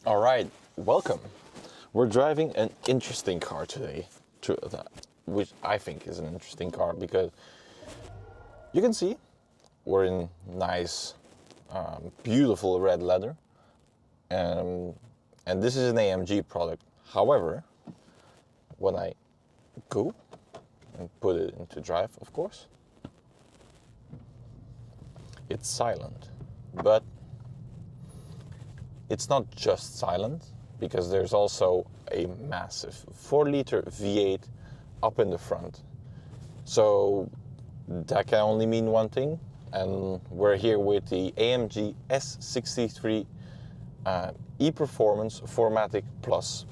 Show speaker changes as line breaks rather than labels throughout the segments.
All right, welcome. We're driving an interesting car today, which I think is an interesting car because you can see we're in nice, beautiful red leather, and this is an AMG product. However, when I go and put it into drive, of course, it's silent, but it's not just silent, because there's also a massive 4-liter V8 up in the front. So that can only mean one thing, and we're here with the AMG S63 E-Performance 4MATIC Plus.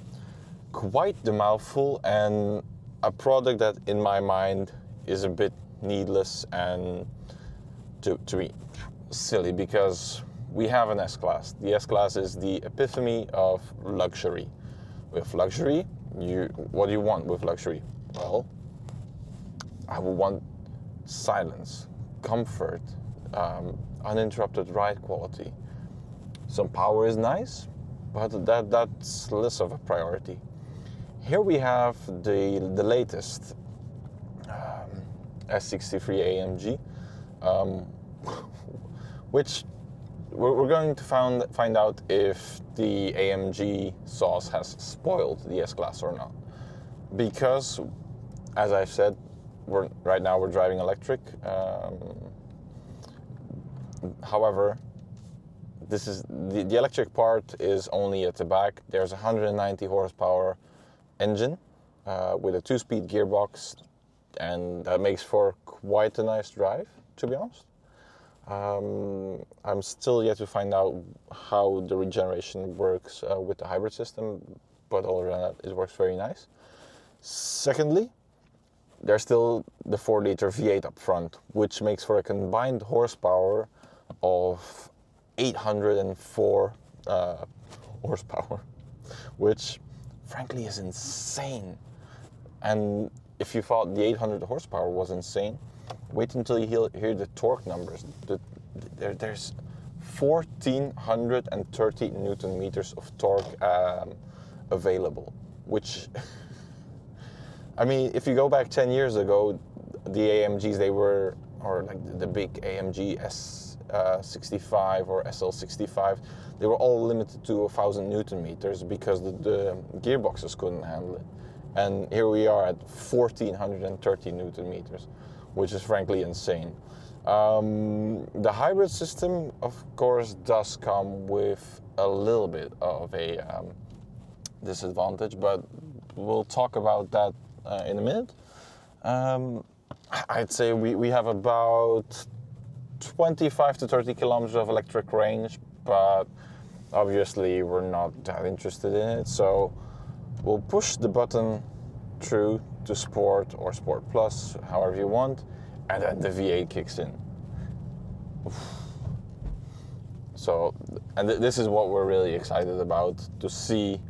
Quite the mouthful, and a product that in my mind is a bit needless and to be silly, because we have an S-Class. The S-Class is the epitome of luxury. With luxury, what do you want with luxury? Well, I would want silence, comfort, uninterrupted ride quality. Some power is nice, but that's less of a priority. Here we have the latest S63 AMG, which we're going to find out if the AMG sauce has spoiled the S-Class or not. Because, as I've said, right now we're driving electric. However, this is the electric part is only at the back. There's a 190 horsepower engine with a 2-speed gearbox, and that makes for quite a nice drive, to be honest. I'm still yet to find out how the regeneration works with the hybrid system, but other than that, it works very nice. Secondly, there's still the 4-liter V8 up front, which makes for a combined horsepower of 804 horsepower, which frankly is insane. And if you thought the 800 horsepower was insane, wait until you hear the torque numbers. There's 1,430 Newton meters of torque available, which, I mean, if you go back 10 years ago, the AMGs, or like the big AMG S65 or SL65, they were all limited to 1,000 Newton meters because the gearboxes couldn't handle it. And here we are at 1,430 Newton meters, which is frankly insane. The hybrid system, of course, does come with a little bit of a disadvantage, but we'll talk about that in a minute. I'd say we have about 25 to 30 kilometers of electric range, but obviously we're not that interested in it, so we'll push the button through to Sport or Sport Plus, however you want, and then the V8 kicks in. So, and this is what we're really excited about, to see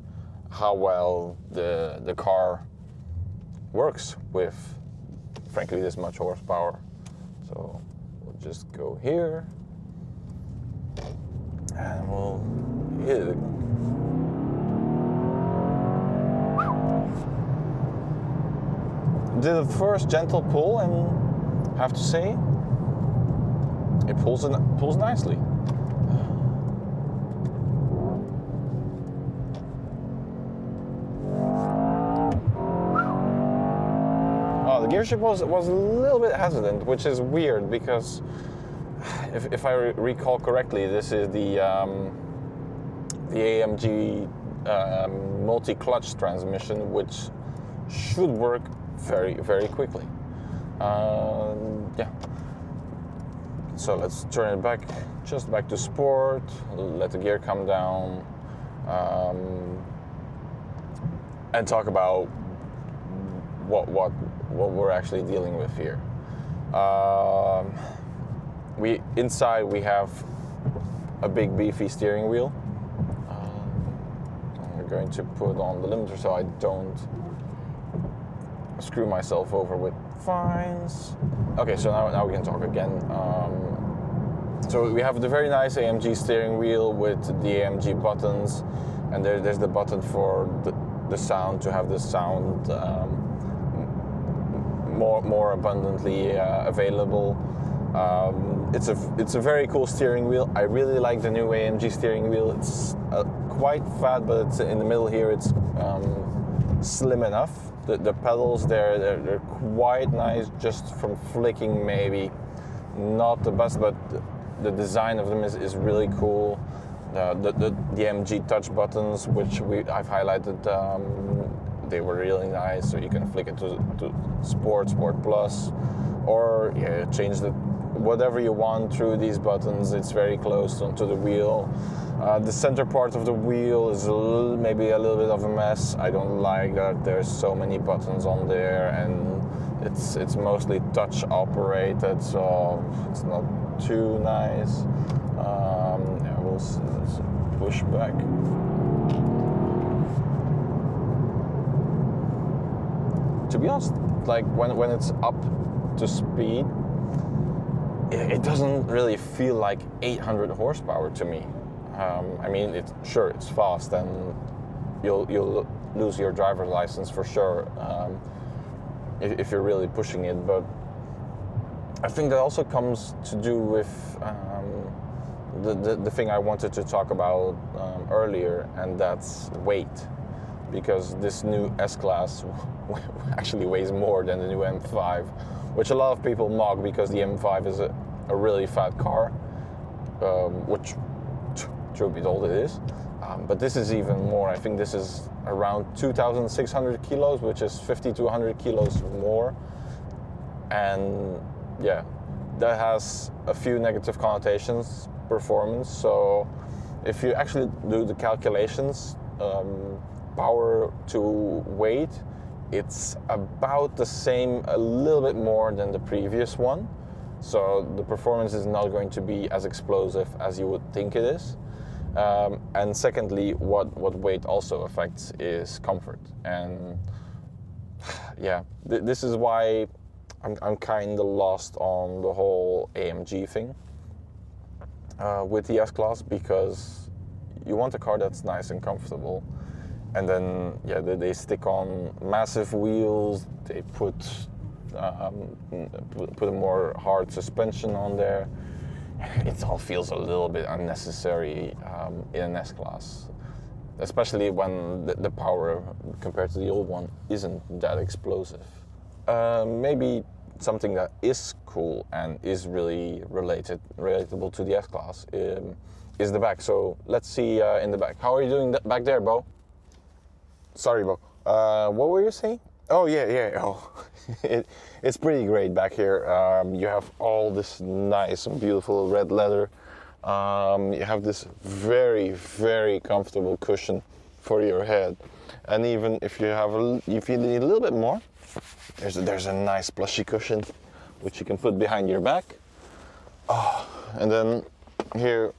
how well the car works with, frankly, this much horsepower. So we'll just go here, and we'll hit it. Did a first gentle pull, and have to say, it pulls nicely. The gear shift was a little bit hesitant, which is weird because if I recall correctly, this is the AMG multi-clutch transmission, which should work very, very quickly. Yeah. So let's turn it back to sport, let the gear come down, and talk about what we're actually dealing with here. Inside we have a big beefy steering wheel. I'm going to put on the limiter so I don't screw myself over with fines. Okay, so now we can talk again. So we have the very nice AMG steering wheel with the AMG buttons. and there's the button for the sound, to have the sound more abundantly available. It's a very cool steering wheel. I really like the new AMG steering wheel. It's quite fat, but it's in the middle here. It's slim enough. The pedals they're quite nice, just from flicking maybe. Not the best, but the design of them is really cool. The AMG touch buttons, which I've highlighted, they were really nice. So you can flick it to Sport Plus, or change whatever you want through these buttons. It's very close to the wheel. The center part of the wheel is maybe a little bit of a mess. I don't like that there's so many buttons on there, and it's mostly touch operated, so it's not too nice. Let's push back. To be honest, like when it's up to speed, it doesn't really feel like 800 horsepower to me. I mean, it's fast, and you'll lose your driver's license for sure if you're really pushing it. But I think that also comes to do with the thing I wanted to talk about earlier, and that's weight. Because this new S-Class actually weighs more than the new M5, which a lot of people mock because the M5 is a really fat car, which, truth be told, it is. But this is even more. I think this is around 2,600 kilos, which is 50 to 100 kilos more. And yeah, that has a few negative connotations, performance. So if you actually do the calculations, power to weight, it's about the same, a little bit more than the previous one. So the performance is not going to be as explosive as you would think it is. And secondly, what weight also affects is comfort. And yeah, this is why I'm kind of lost on the whole AMG thing with the S-Class, because you want a car that's nice and comfortable. And then, yeah, they stick on massive wheels. They put a more hard suspension on there. It all feels a little bit unnecessary in an S-Class, especially when the power compared to the old one isn't that explosive. Maybe something that is cool and is really relatable to the S-Class is the back. So let's see in the back. How are you doing back there, Beau? Sorry, Beau. What were you saying? Oh, yeah. Oh, it's pretty great back here. You have all this nice and beautiful red leather. You have this very, very comfortable cushion for your head. And even if you need a little bit more, there's a nice plushy cushion which you can put behind your back. Oh, and then here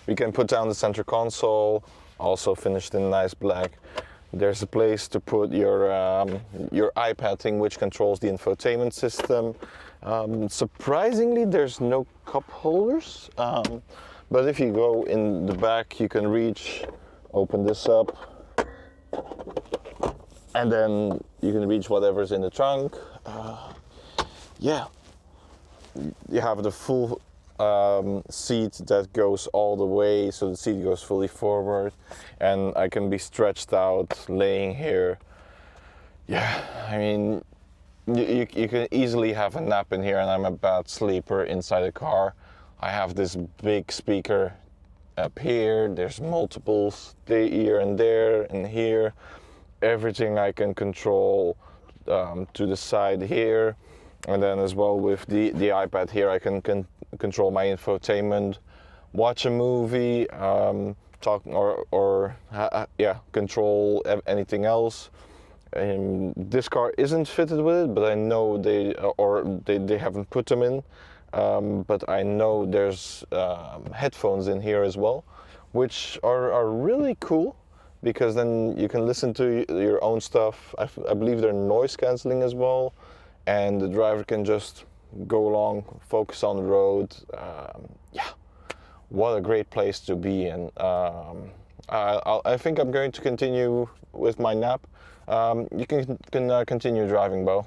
we can put down the center console, also finished in nice black. There's a place to put your iPad thing, which controls the infotainment system. Surprisingly, there's no cup holders, but if you go in the back, you can open this up, and then you can reach whatever's in the trunk. Yeah, you have the full seat that goes all the way, so the seat goes fully forward, and I can be stretched out laying here. Yeah, I mean, you can easily have a nap in here, and I'm a bad sleeper inside the car. I have this big speaker up here. There's multiples here and there and here. Everything I can control to the side here, and then as well with the iPad here, I can control my infotainment, watch a movie, talk control anything else. This car isn't fitted with it, but I know they haven't put them in. But I know there's headphones in here as well, which are really cool, because then you can listen to your own stuff. I believe they're noise cancelling as well, and the driver can just go along, focus on the road. Yeah, what a great place to be in. I think I'm going to continue with my nap. You can continue driving, Beau.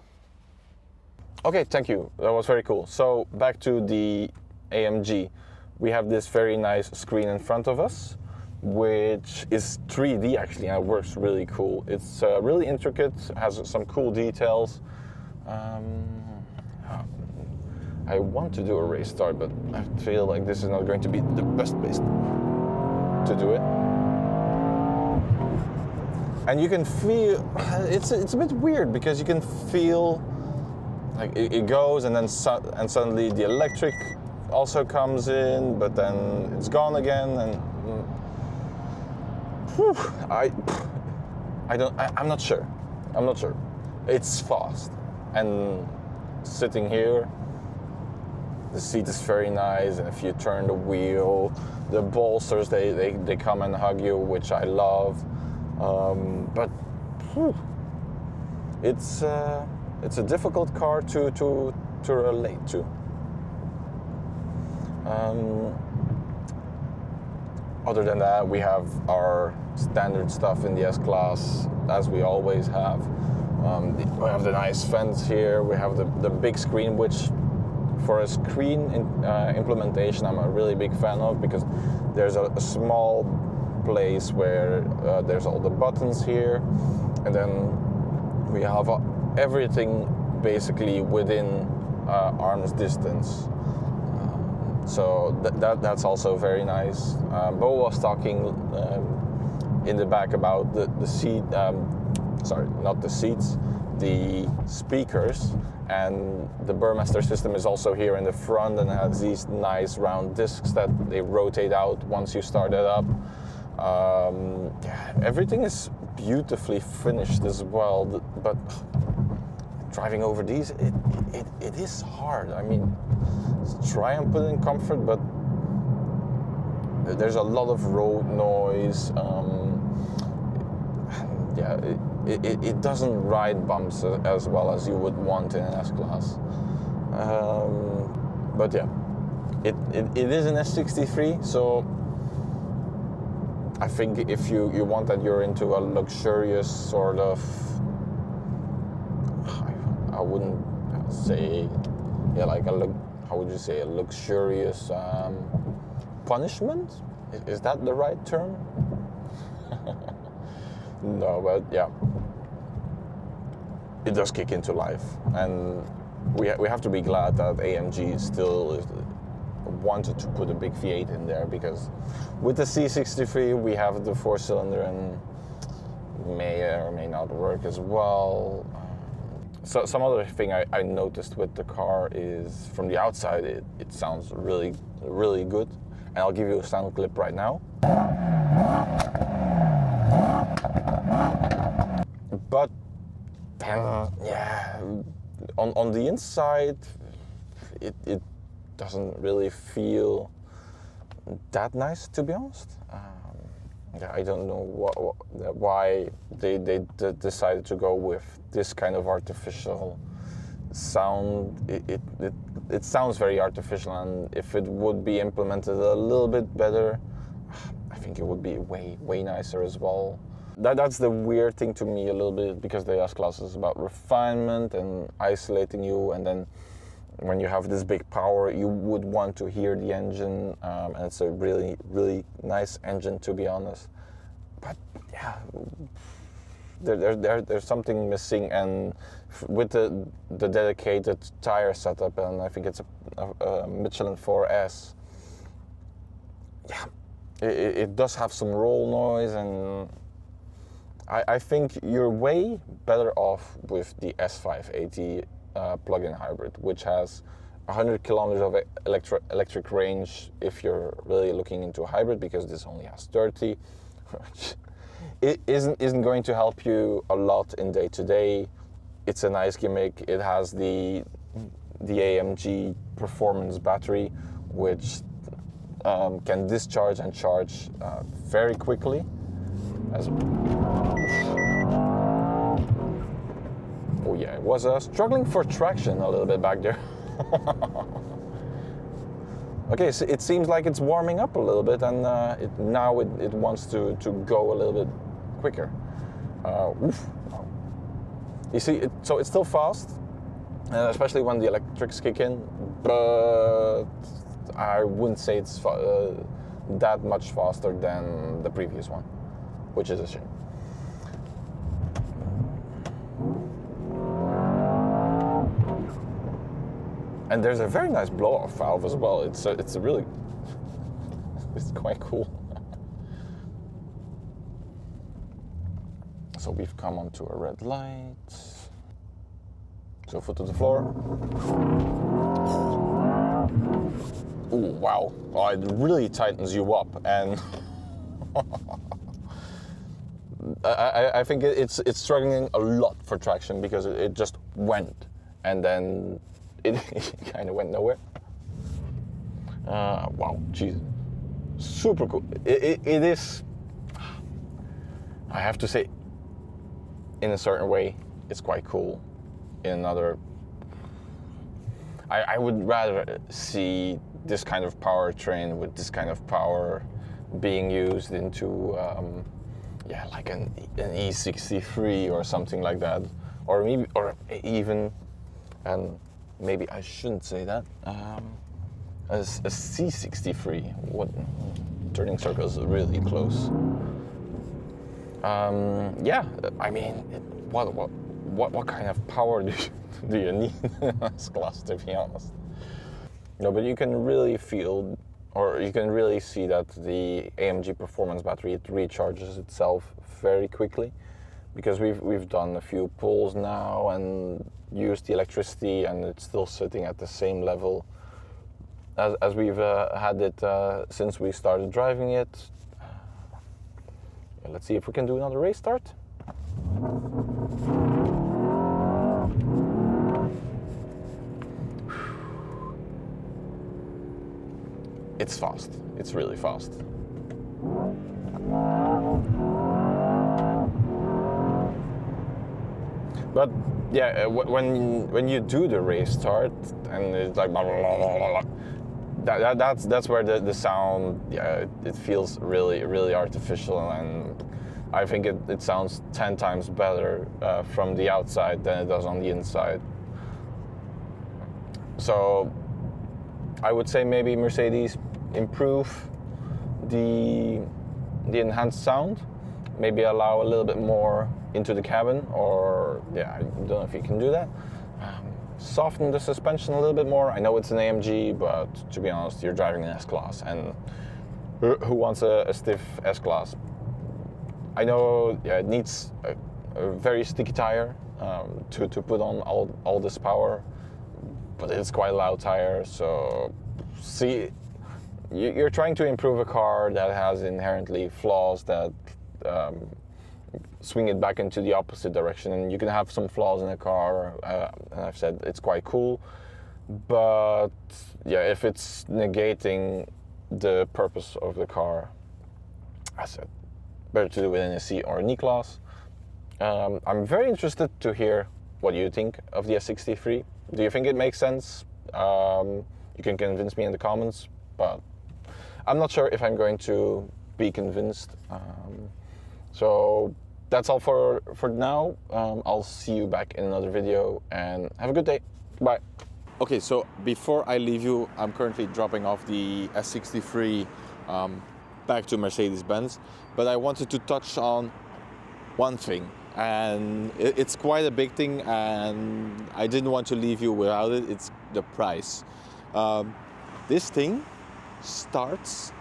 Okay, thank you. That was very cool. So back to the AMG. We have this very nice screen in front of us, which is 3D actually, and it works really cool. It's really intricate, has some cool details. I want to do a race start, but I feel like this is not going to be the best place to do it. And you can feel, it's a bit weird because you can feel like it goes and then suddenly the electric also comes in, but then it's gone again, and whew, I'm not sure. It's fast, and sitting here, the seat is very nice, and if you turn the wheel, the bolsters they come and hug you, which I love. But whew, it's a difficult car to relate to. Other than that, we have our standard stuff in the S-Class, as we always have. We have the nice fence here, we have the big screen, which for a screen implementation I'm a really big fan of, because there's a small place where there's all the buttons here, and then we have everything basically within arm's distance. So that's also very nice. Beau was talking in the back about the seat, sorry, not the seats, the speakers, and the Burmester system is also here in the front and has these nice round discs that they rotate out once you start it up. Yeah, everything is beautifully finished as well, but driving over these, it is hard. I mean, try and put in comfort, but there's a lot of road noise. Yeah, it doesn't ride bumps as well as you would want in an S-Class. But yeah, it is an S63, so I think if you want that, you're into a luxurious sort of, I wouldn't say, yeah, like how would you say, a luxurious punishment? Is that the right term? No, but yeah, it does kick into life, and we have to be glad that AMG still wanted to put a big V8 in there, because with the C63 we have the 4-cylinder and may or may not work as well. So some other thing I noticed with the car is from the outside it sounds really, really good, and I'll give you a sound clip right now. But yeah, on the inside it doesn't really feel that nice, to be honest. Yeah, I don't know why they decided to go with this kind of artificial sound. It sounds very artificial, and if it would be implemented a little bit better, I think it would be way nicer as well. That's the weird thing to me a little bit, because the S-Class is about refinement and isolating you, and then when you have this big power, you would want to hear the engine, and it's a really, really nice engine, to be honest. But yeah, there's something missing, and with the dedicated tire setup, and I think it's a Michelin 4S, yeah, it does have some roll noise, and I think you're way better off with the S580 plug-in hybrid, which has 100 kilometers of electric range if you're really looking into a hybrid, because this only has 30, which it isn't going to help you a lot in day-to-day. It's a nice gimmick. It has the AMG Performance battery, which can discharge and charge very quickly. Oh yeah, it was struggling for traction a little bit back there. Okay, so it seems like it's warming up a little bit, and now it wants to go a little bit quicker. Oof. You see, so it's still fast, especially when the electrics kick in, but I wouldn't say it's that much faster than the previous one, which is a shame. And there's a very nice blow-off valve as well. It's a really, it's quite cool. So we've come onto a red light. So foot to the floor. Ooh, wow. Oh, it really tightens you up, and I think it's struggling a lot for traction because it just went, and then it kind of went nowhere. Wow, jeez, super cool. It is, I have to say, in a certain way, it's quite cool. In another, I would rather see this kind of powertrain with this kind of power being used into, yeah, like an E63 or something like that, or maybe, or even, and maybe I shouldn't say that, a C63. What, turning circles really close. Yeah, I mean, what kind of power do you need in this class, to be honest? No, but you can really feel, or you can really see that the AMG Performance battery, it recharges itself very quickly, because we've done a few pulls now and used the electricity, and it's still sitting at the same level as we've had it since we started driving it. Let's see if we can do another race start. It's fast. It's really fast. But yeah, when you do the race start and it's like blah, blah, blah, blah, that's where the sound, yeah, it feels really artificial, and I think it sounds 10 times better from the outside than it does on the inside. So I would say maybe Mercedes improve the enhanced sound, maybe allow a little bit more into the cabin, or yeah, I don't know if you can do that. Soften the suspension a little bit more. I know it's an AMG, but to be honest, you're driving an S-Class, and who wants a stiff S-Class? I know, yeah, it needs a very sticky tire to put on all this power, but it's quite a loud tire. So see, you're trying to improve a car that has inherently flaws that swing it back into the opposite direction, and you can have some flaws in a car, and I've said it's quite cool, but yeah, if it's negating the purpose of the car, I said better to do it in a C or an E class. I'm very interested to hear what you think of the S63. Do you think it makes sense? You can convince me in the comments, but I'm not sure if I'm going to be convinced. So that's all for now. I'll see you back in another video, and have a good day. Bye. Okay, so before I leave you, I'm currently dropping off the S63 back to Mercedes-Benz, but I wanted to touch on one thing, and it's quite a big thing, and I didn't want to leave you without it. It's the price. This thing starts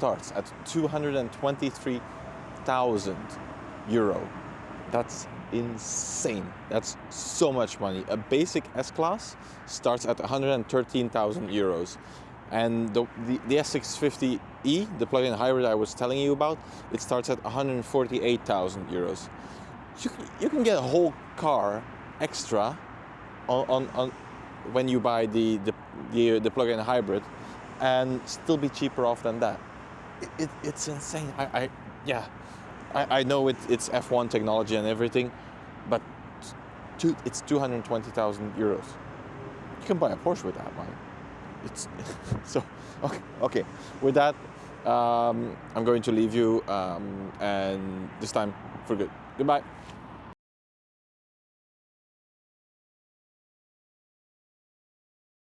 at 223,000 euro. That's insane. That's so much money. A basic S-Class starts at 113,000 euros. And the S650E, the plug-in hybrid I was telling you about, it starts at 148,000 euros. You can get a whole car extra on when you buy the plug-in hybrid, and still be cheaper off than that. It's insane. I know it's F1 technology and everything, but it's 220,000 euros. You can buy a Porsche with that money. It's so Okay. Okay. With that, I'm going to leave you, and this time for good. Goodbye.